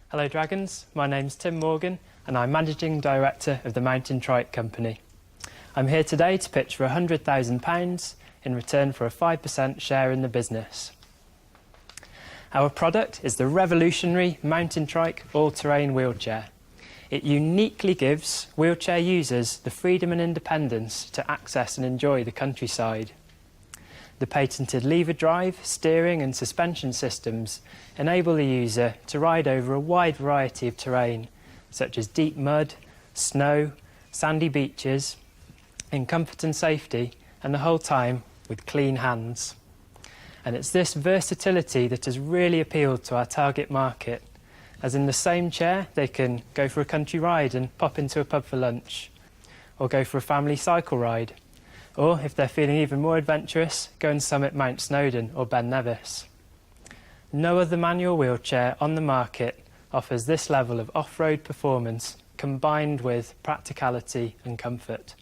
Hello Dragons, my name's Tim Morgan and I'm Managing Director of the Mountain Trike Company. I'm here today to pitch for £100,000 in return for a 5% share in the business. Our product is the revolutionary Mountain Trike all-terrain wheelchair. It uniquely gives wheelchair users the freedom and independence to access and enjoy the countryside. The patented lever drive, steering and suspension systems enable the user to ride over a wide variety of terrain, such as deep mud, snow, sandy beaches, in comfort and safety, and the whole time with clean hands. And it's this versatility that has really appealed to our target market, as in the same chair they can go for a country ride and pop into a pub for lunch, or go for a family cycle ride, or if they're feeling even more adventurous, go and summit Mount Snowdon or Ben Nevis. No other manual wheelchair on the market offers this level of off-road performance combined with practicality and comfort.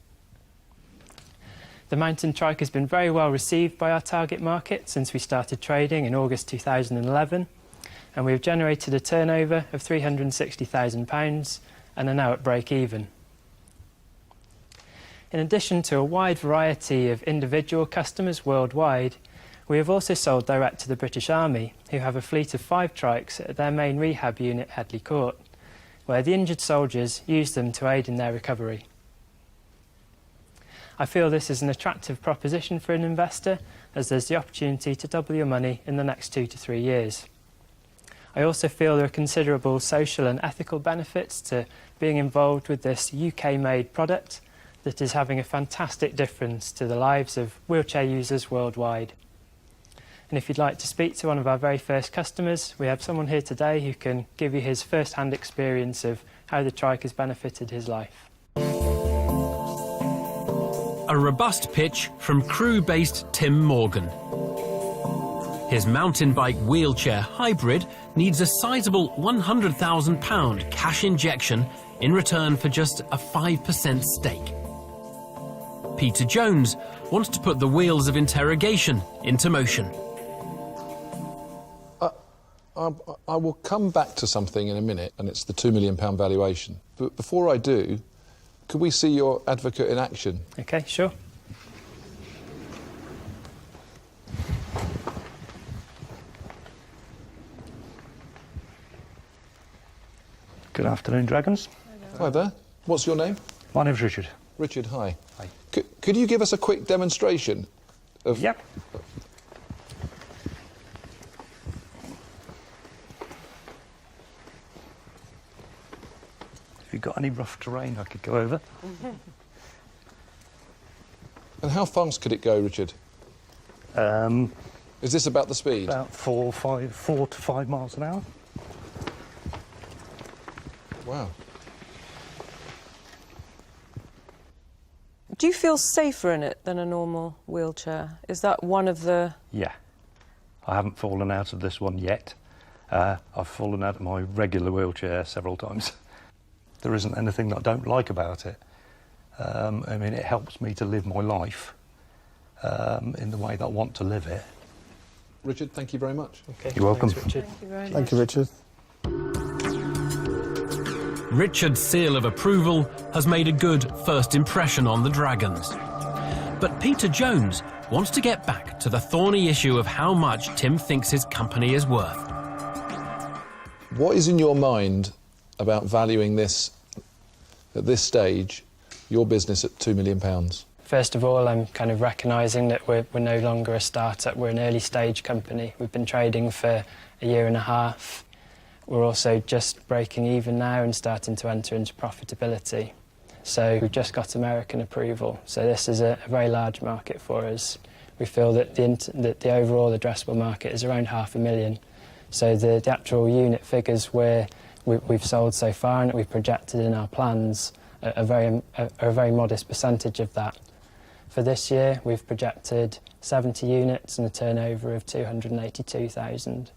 The Mountain Trike has been very well received by our target market since we started trading in August 2011, and we've generated a turnover of £360,000 and are now at break-even. In addition to a wide variety of individual customers worldwide, we have also sold direct to the British Army, who have a fleet of 5 trikes at their main rehab unit, Headley Court, where the injured soldiers use them to aid in their recovery. I feel this is an attractive proposition for an investor, as there's the opportunity to double your money in the next 2 to 3 years. I also feel there are considerable social and ethical benefits to being involved with this UK-made product that is having a fantastic difference to the lives of wheelchair users worldwide. And if you'd like to speak to one of our very first customers, we have someone here today who can give you his first-hand experience of how the trike has benefited his life. A robust pitch from Crewe-based Tim Morgan. His mountain bike wheelchair hybrid needs a sizable £100,000 cash injection in return for just a 5% stake. Peter Jones wants to put the wheels of interrogation into motion. I will come back to something in a minute, and it's the £2 million valuation. But before I do, could we see your advocate in action? OK, sure. Good afternoon, Dragons. Hi there. What's your name? My name's Richard. Richard, hi. Hi. Could you give us a quick demonstration of... Yep. If you've got any rough terrain I could go over. And how fast could it go, Richard? Is this about the speed? About 4 to 5 miles an hour. Wow. Do you feel safer in it than a normal wheelchair? Is that one of the... Yeah. I haven't fallen out of this one yet. I've fallen out of my regular wheelchair several times. There isn't anything that I don't like about it. I mean, it helps me to live my life in the way that I want to live it. Richard, thank you very much. Okay, you're welcome. Thanks, Richard. Thank you very much. Thank you, Richard. Richard's seal of approval has made a good first impression on the Dragons. But Peter Jones wants to get back to the thorny issue of how much Tim thinks his company is worth. What is in your mind about valuing this, at this stage, your business at £2 million? First of all, I'm kind of recognising that we're no longer a start-up, we're an early-stage company. We've been trading for a year and a half. We're also just breaking even now and starting to enter into profitability. So we've just got American approval. So this is a very large market for us. We feel that the overall addressable market is around 500,000. So the actual unit figures we've sold so far and that we've projected in our plans are a very modest percentage of that. For this year, we've projected 70 units and a turnover of 282,000.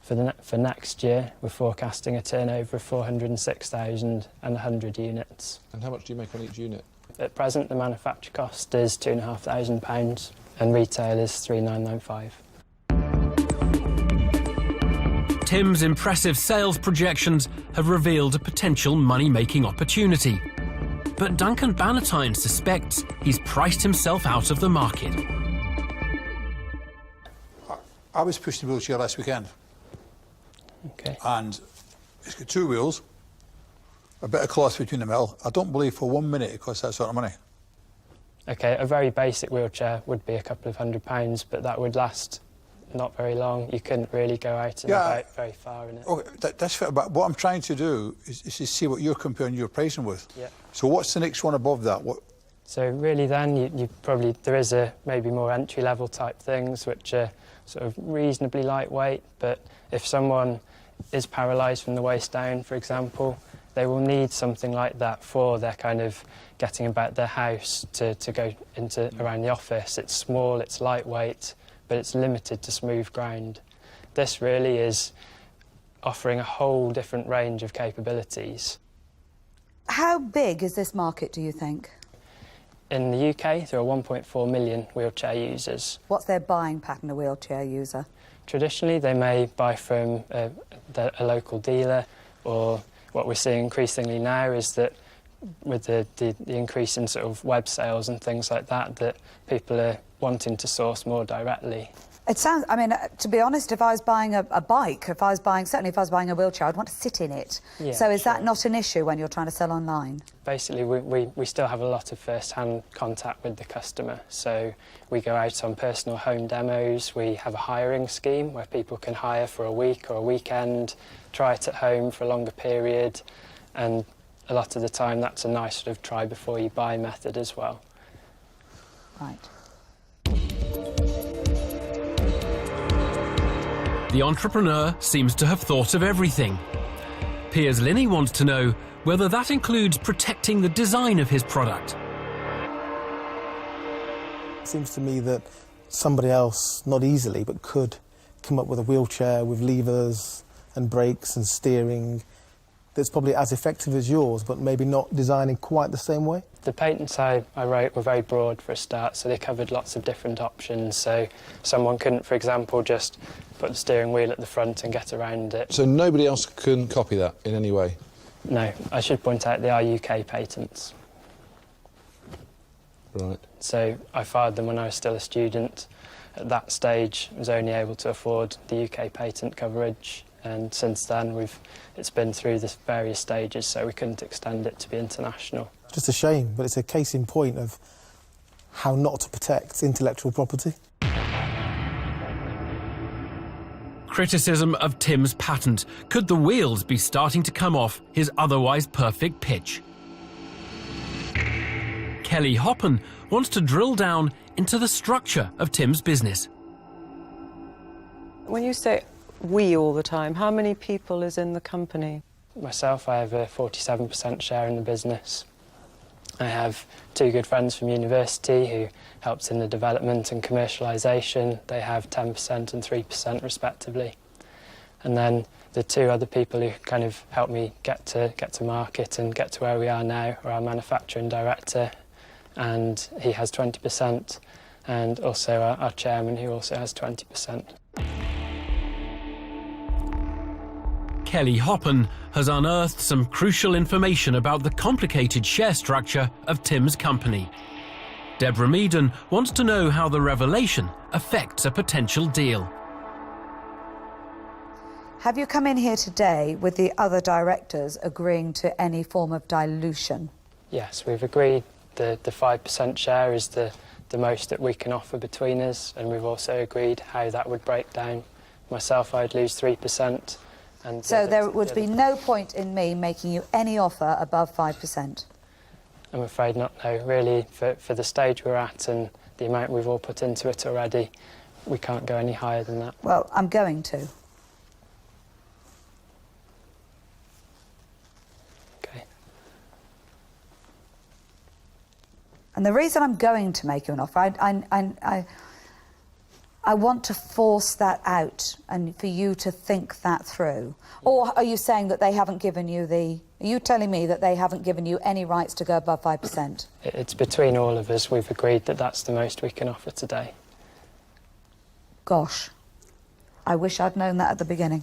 For next year, we're forecasting a turnover of 406,000 and 100 units. And how much do you make on each unit? At present, the manufacture cost is £2,500 and retail is £3,995. Tim's impressive sales projections have revealed a potential money-making opportunity. But Duncan Bannatyne suspects he's priced himself out of the market. I was pushing a wheelchair last weekend, Okay. and it's got 2 wheels, a bit of cloth between the middle. I don't believe for 1 minute it costs that sort of money. Okay, a very basic wheelchair would be a couple of £100, but that would last not very long. You couldn't really go out and about very far in it. Okay, that's fair, but what I'm trying to do is to see what you're comparing your pricing with. Yeah. So what's the next one above that? What? So really then, you probably, there is maybe more entry-level type things which are sort of reasonably lightweight, but if someone is paralysed from the waist down, for example, they will need something like that for their kind of getting about their house to go into around the office. It's small, it's lightweight, but it's limited to smooth ground. This really is offering a whole different range of capabilities. How big is this market, do you think? In the UK, there are 1.4 million wheelchair users. What's their buying pattern, a wheelchair user? Traditionally, they may buy from a local dealer, or what we're seeing increasingly now is that with the increase in sort of web sales and things like that, that people are wanting to source more directly. It sounds, I mean, to be honest, if I was buying a bike, certainly if I was buying a wheelchair, I'd want to sit in it. Yeah, so is that sure. not an issue when you're trying to sell online? Basically, we still have a lot of first-hand contact with the customer. So we go out on personal home demos. We have a hiring scheme where people can hire for a week or a weekend, try it at home for a longer period, and a lot of the time that's a nice sort of try before you buy method as well. Right. The entrepreneur seems to have thought of everything. Piers Linney wants to know whether that includes protecting the design of his product. It seems to me that somebody else, not easily, but could come up with a wheelchair with levers and brakes and steering that's probably as effective as yours, but maybe not designed in quite the same way. The patents I wrote were very broad for a start, so they covered lots of different options. So someone couldn't, for example, just put the steering wheel at the front and get around it. So nobody else can copy that in any way? No, I should point out they are UK patents. Right. So I filed them when I was still a student. At that stage, I was only able to afford the UK patent coverage, and since then it's been through the various stages, so we couldn't extend it to be international. Just a shame, but it's a case in point of how not to protect intellectual property. Criticism of Tim's patent. Could the wheels be starting to come off his otherwise perfect pitch? Kelly Hoppen wants to drill down into the structure of Tim's business. When you say we all the time, how many people is in the company? Myself, I have a 47% share in the business. I have 2 good friends from university who helped in the development and commercialisation. They have 10% and 3% respectively. And then the 2 other people who kind of helped me get to market and get to where we are now are our manufacturing director, and he has 20%, and also our chairman, who also has 20%. Kelly Hoppen has unearthed some crucial information about the complicated share structure of Tim's company. Deborah Meaden wants to know how the revelation affects a potential deal. Have you come in here today with the other directors agreeing to any form of dilution? Yes, we've agreed the 5% share is the most that we can offer between us, and we've also agreed how that would break down. Myself, I'd lose 3%. And So there would be no point in me making you any offer above 5%? I'm afraid not, no. Really, for the stage we're at and the amount we've all put into it already, we can't go any higher than that. Well, I'm going to. Okay. And the reason I'm going to make you an offer, I want to force that out and for you to think that through. Or are you saying that they haven't given you the... Are you telling me that they haven't given you any rights to go above 5%? It's between all of us. We've agreed that that's the most we can offer today. Gosh, I wish I'd known that at the beginning.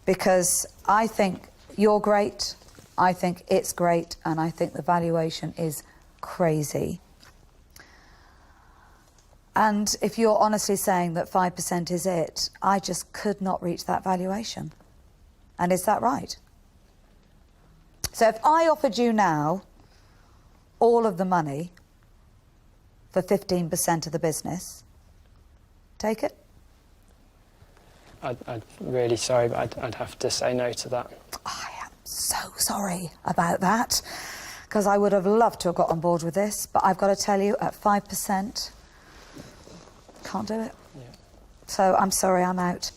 because I think you're great, I think it's great, and I think the valuation is crazy. And if you're honestly saying that 5% is it, I just could not reach that valuation. And is that right? So if I offered you now all of the money for 15% of the business, take it? I'm really sorry, but I'd have to say no to that. I am so sorry about that, because I would have loved to have got on board with this, but I've got to tell you, at 5%, can't do it. Yeah. So I'm sorry, I'm out.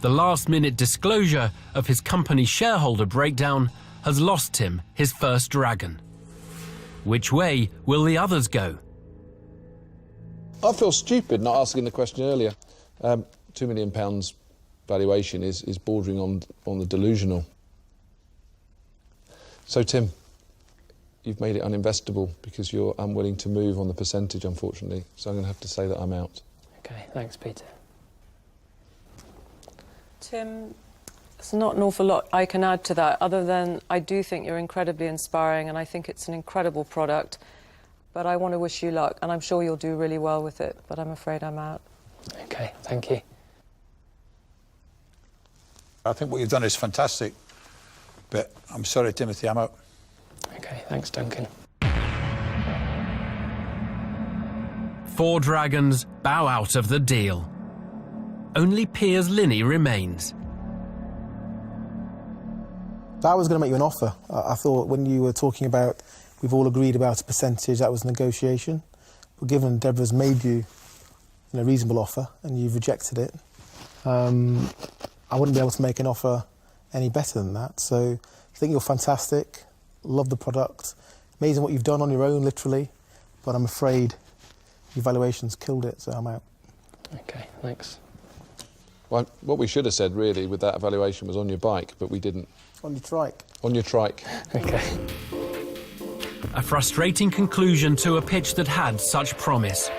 The last-minute disclosure of his company's shareholder breakdown has lost him his first dragon. Which way will the others go? I feel stupid not asking the question earlier. £2 million valuation is bordering on the delusional. So, Tim, you've made it uninvestable because you're unwilling to move on the percentage, unfortunately. So I'm going to have to say that I'm out. Okay, thanks, Peter. Tim, there's not an awful lot I can add to that, other than I do think you're incredibly inspiring and I think it's an incredible product. But I want to wish you luck, and I'm sure you'll do really well with it, but I'm afraid I'm out. Okay, thank you. I think what you've done is fantastic, but I'm sorry, Timothy, I'm out. Okay, thanks, Duncan. 4 dragons bow out of the deal. Only Piers Linney remains. I was going to make you an offer. I thought when you were talking about we've all agreed about a percentage, that was negotiation. But given Deborah's made you a reasonable offer and you've rejected it, I wouldn't be able to make an offer any better than that. So I think you're fantastic, love the product, amazing what you've done on your own, literally, but I'm afraid your valuation's killed it, so I'm out. Okay, thanks. Well, what we should have said, really, with that evaluation was on your bike, but we didn't. On your trike. On your trike. Okay. A frustrating conclusion to a pitch that had such promise.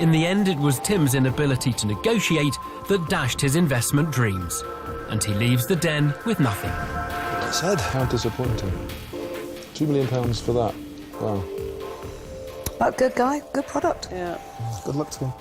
In the end, it was Tim's inability to negotiate that dashed his investment dreams. And he leaves the den with nothing. Said. How disappointing. £2 million for that. Wow. But good guy, good product. Yeah. Good luck to him.